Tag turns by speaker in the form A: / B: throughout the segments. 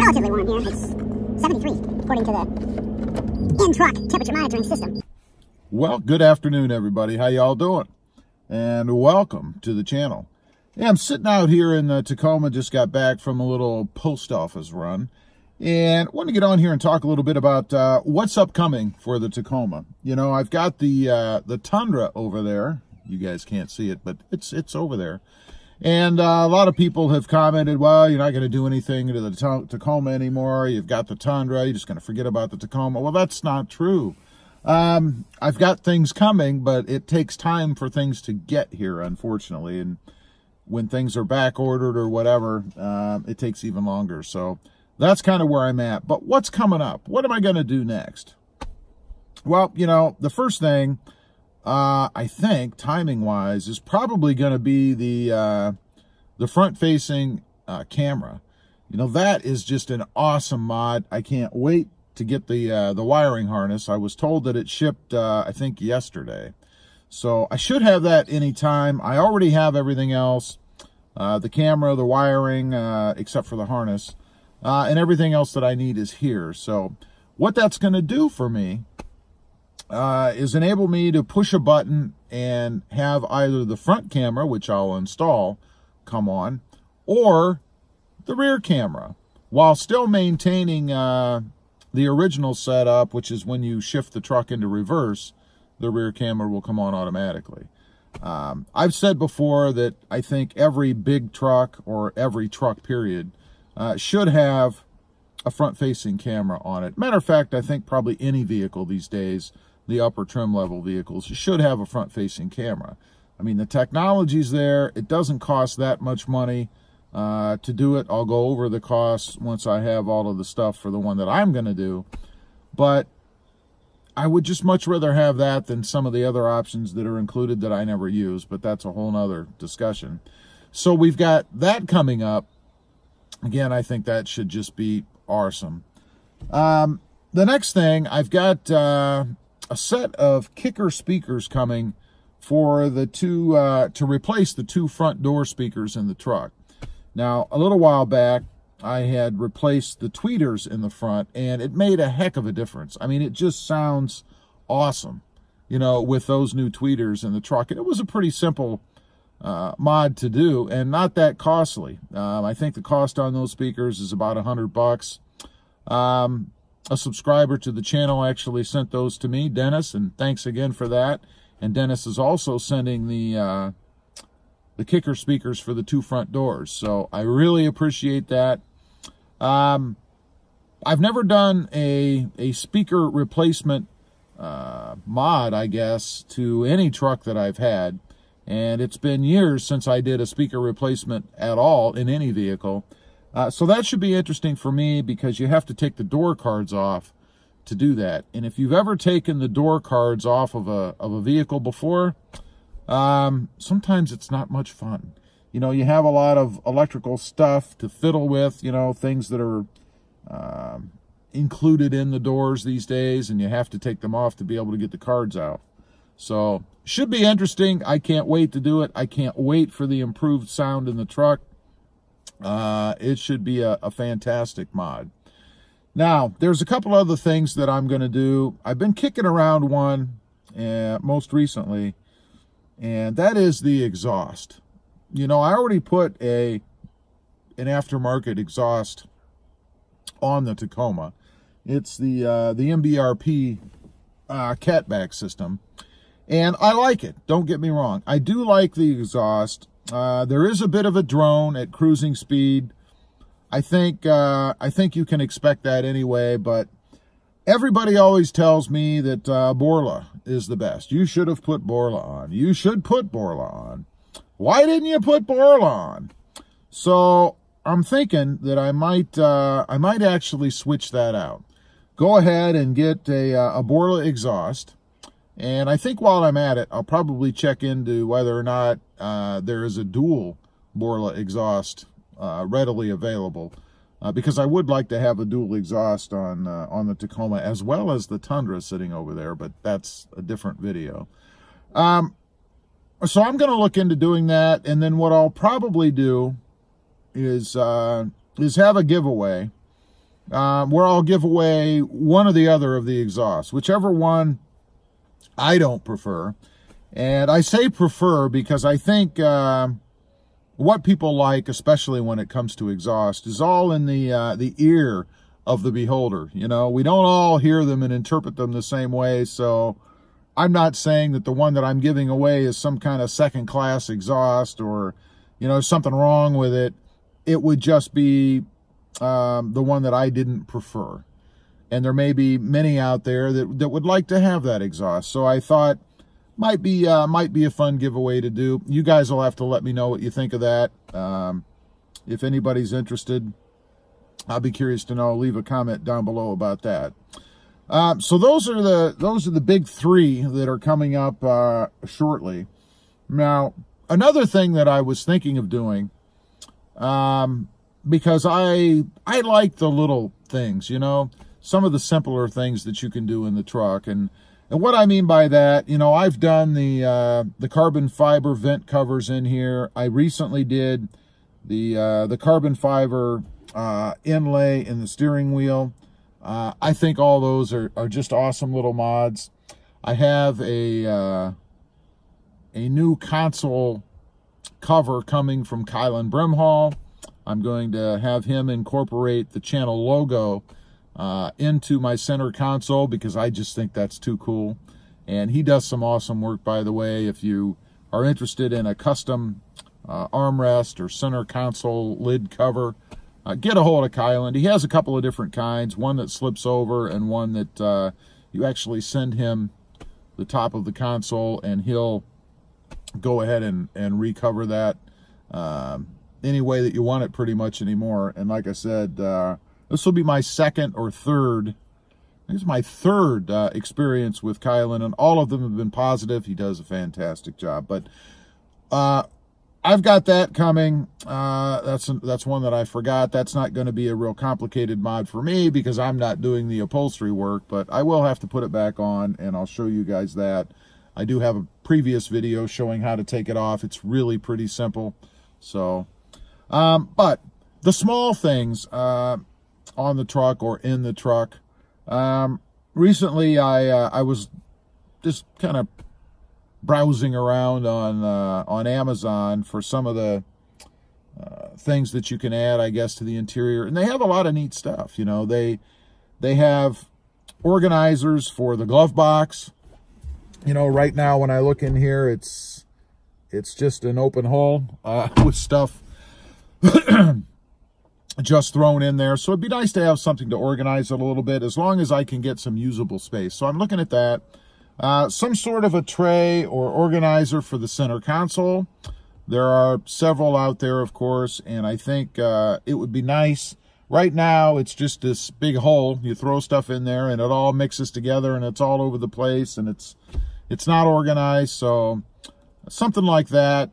A: relatively warm here. It's 73, according to the in-truck temperature monitoring system.
B: Well, good afternoon, everybody. How y'all doing? And welcome to the channel. Yeah, I'm sitting out here in Tacoma, just got back from a little post office run, and want to get on here and talk a little bit about what's upcoming for the Tacoma. You know, I've got the Tundra over there. You guys can't see it, but it's over there. And a lot of people have commented, well, you're not going to do anything to the Tacoma anymore. You've got the Tundra. You're just going to forget about the Tacoma. Well, that's not true. I've got things coming, but it takes time for things to get here, unfortunately. And when things are back ordered or whatever, it takes even longer. So that's kind of where I'm at. But what's coming up? What am I going to do next? Well, you know, the first thing, I think, timing-wise, is probably going to be the front-facing camera. You know, that is just an awesome mod. I can't wait to get the wiring harness. I was told that it shipped, I think, yesterday. So I should have that anytime. I already have everything else, the camera, the wiring, except for the harness, and everything else that I need is here. So what that's going to do for me is enable me to push a button and have either the front camera, which I'll install, come on, or the rear camera, while still maintaining the original setup, which is when you shift the truck into reverse, the rear camera will come on automatically. I've said before that I think every big truck, or every truck period, should have a front-facing camera on it. Matter of fact, I think probably any vehicle these days, the upper trim level vehicles, should have a front-facing camera. I mean, the technology's there. It doesn't cost that much money to do it. I'll go over the costs once I have all of the stuff for the one that I'm going to do. But I would just much rather have that than some of the other options that are included that I never use, but that's a whole nother discussion. So we've got that coming up. Again, I think that should just be awesome. The next thing, I've got a set of kicker speakers coming for the to replace the two front door speakers in the truck. Now, a little while back, I had replaced the tweeters in the front, and it made a heck of a difference. I mean, it just sounds awesome, you know, with those new tweeters in the truck. And it was a pretty simple mod to do, and not that costly. I think the cost on those speakers is about $100. A subscriber to the channel actually sent those to me, Dennis, and thanks again for that. And Dennis is also sending the kicker speakers for the two front doors, so I really appreciate that. I've never done a speaker replacement mod, I guess, to any truck that I've had, and it's been years since I did a speaker replacement at all in any vehicle. So that should be interesting for me, because you have to take the door cards off to do that. And if you've ever taken the door cards off of a vehicle before, sometimes it's not much fun. You know, you have a lot of electrical stuff to fiddle with, you know, things that are included in the doors these days, and you have to take them off to be able to get the cards out. So, should be interesting. I can't wait to do it. I can't wait for the improved sound in the truck. It should be a fantastic mod. Now, there's a couple other things that I'm going to do. I've been kicking around one most recently, and that is the exhaust. You know, I already put an aftermarket exhaust on the Tacoma. It's the MBRP catback system, and I like it. Don't get me wrong. I do like the exhaust. There is a bit of a drone at cruising speed. I think you can expect that anyway, but everybody always tells me that Borla is the best. You should have put Borla on. You should put Borla on. Why didn't you put Borla on? So I'm thinking that I might actually switch that out. Go ahead and get a Borla exhaust. And I think while I'm at it, I'll probably check into whether or not there is a dual Borla exhaust readily available, because I would like to have a dual exhaust on the Tacoma, as well as the Tundra sitting over there, but that's a different video. So I'm going to look into doing that, and then what I'll probably do is have a giveaway where I'll give away one or the other of the exhausts, whichever one I don't prefer. And I say prefer because I think what people like, especially when it comes to exhaust, is all in the ear of the beholder. You know, we don't all hear them and interpret them the same way. So I'm not saying that the one that I'm giving away is some kind of second-class exhaust or, you know, something wrong with it. It would just be the one that I didn't prefer. And there may be many out there that would like to have that exhaust. So I thought might be a fun giveaway to do. You guys will have to let me know what you think of that. If anybody's interested, I'll be curious to know. Leave a comment down below about that. So those are the big three that are coming up shortly. Now, another thing that I was thinking of doing, because I like the little things, you know, some of the simpler things that you can do in the truck. And what I mean by that, you know, I've done the carbon fiber vent covers in here. I recently did the carbon fiber inlay in the steering wheel. I think all those are just awesome little mods. I have a new console cover coming from Kylan Brimhall. I'm going to have him incorporate the channel logo into my center console because I just think that's too cool. And he does some awesome work, by the way. If you are interested in a custom armrest or center console lid cover, get a hold of Kylan. He has a couple of different kinds, one that slips over and one that you actually send him the top of the console and he'll go ahead and recover that any way that you want it pretty much anymore. And like I said, this will be my second or third, I think it's my third experience with Kylan, and all of them have been positive. He does a fantastic job. But I've got that coming. That's one that I forgot. That's not going to be a real complicated mod for me because I'm not doing the upholstery work, but I will have to put it back on, and I'll show you guys that. I do have a previous video showing how to take it off. It's really pretty simple. So, but the small things on the truck or in the truck. Recently, I was just kind of browsing around on Amazon for some of the things that you can add, I guess, to the interior, and they have a lot of neat stuff. You know, they have organizers for the glove box. You know, right now when I look in here, it's just an open hole with stuff just thrown in there. So it'd be nice to have something to organize it a little bit, as long as I can get some usable space. So I'm looking at that. Some sort of a tray or organizer for the center console. There are several out there, of course, and I think it would be nice. Right now, it's just this big hole. You throw stuff in there, and it all mixes together, and it's all over the place, and it's not organized. So something like that.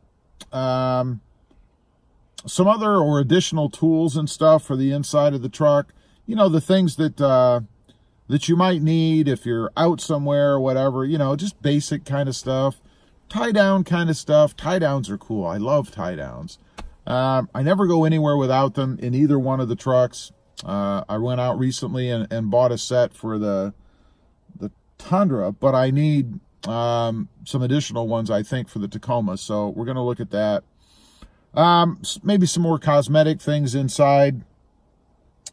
B: Some other or additional tools and stuff for the inside of the truck. You know, the things that that you might need if you're out somewhere or whatever. You know, just basic kind of stuff. Tie-down kind of stuff. Tie-downs are cool. I love tie-downs. I never go anywhere without them in either one of the trucks. I went out recently and bought a set for the Tundra, but I need some additional ones, I think, for the Tacoma. So we're going to look at that. Maybe some more cosmetic things inside.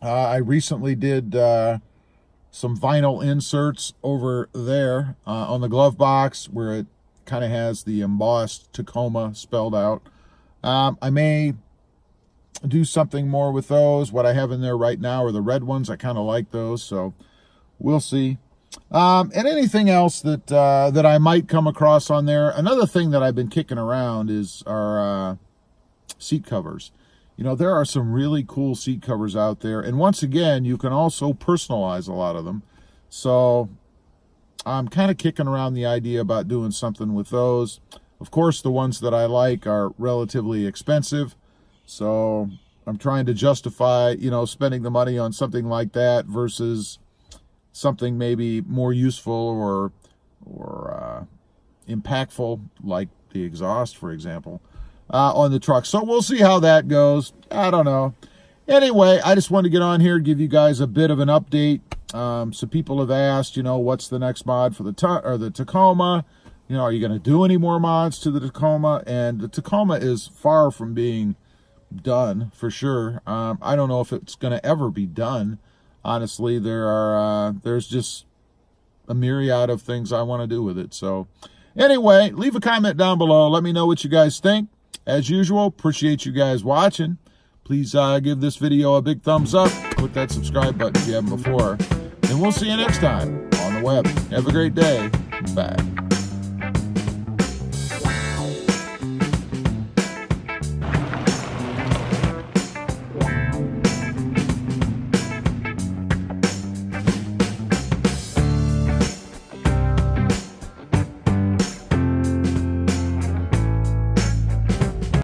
B: I recently did some vinyl inserts over there on the glove box where it kind of has the embossed Tacoma spelled out. I may do something more with those. What I have in there right now are the red ones. I kind of like those, so we'll see. And anything else that that I might come across on there. Another thing that I've been kicking around is our seat covers. You know, there are some really cool seat covers out there. And once again, you can also personalize a lot of them. So I'm kind of kicking around the idea about doing something with those. Of course, the ones that I like are relatively expensive. So I'm trying to justify, you know, spending the money on something like that versus something maybe more useful or impactful, like the exhaust, for example, on the truck. So we'll see how that goes. I don't know. Anyway, I just wanted to get on here, give you guys a bit of an update. So people have asked, you know, what's the next mod for the Tacoma? You know, are you going to do any more mods to the Tacoma? And the Tacoma is far from being done, for sure. I don't know if it's going to ever be done. Honestly, there's just a myriad of things I want to do with it. So anyway, leave a comment down below. Let me know what you guys think. As usual, appreciate you guys watching. Please give this video a big thumbs up. Click that subscribe button if you haven't before. And we'll see you next time on the web. Have a great day. Bye.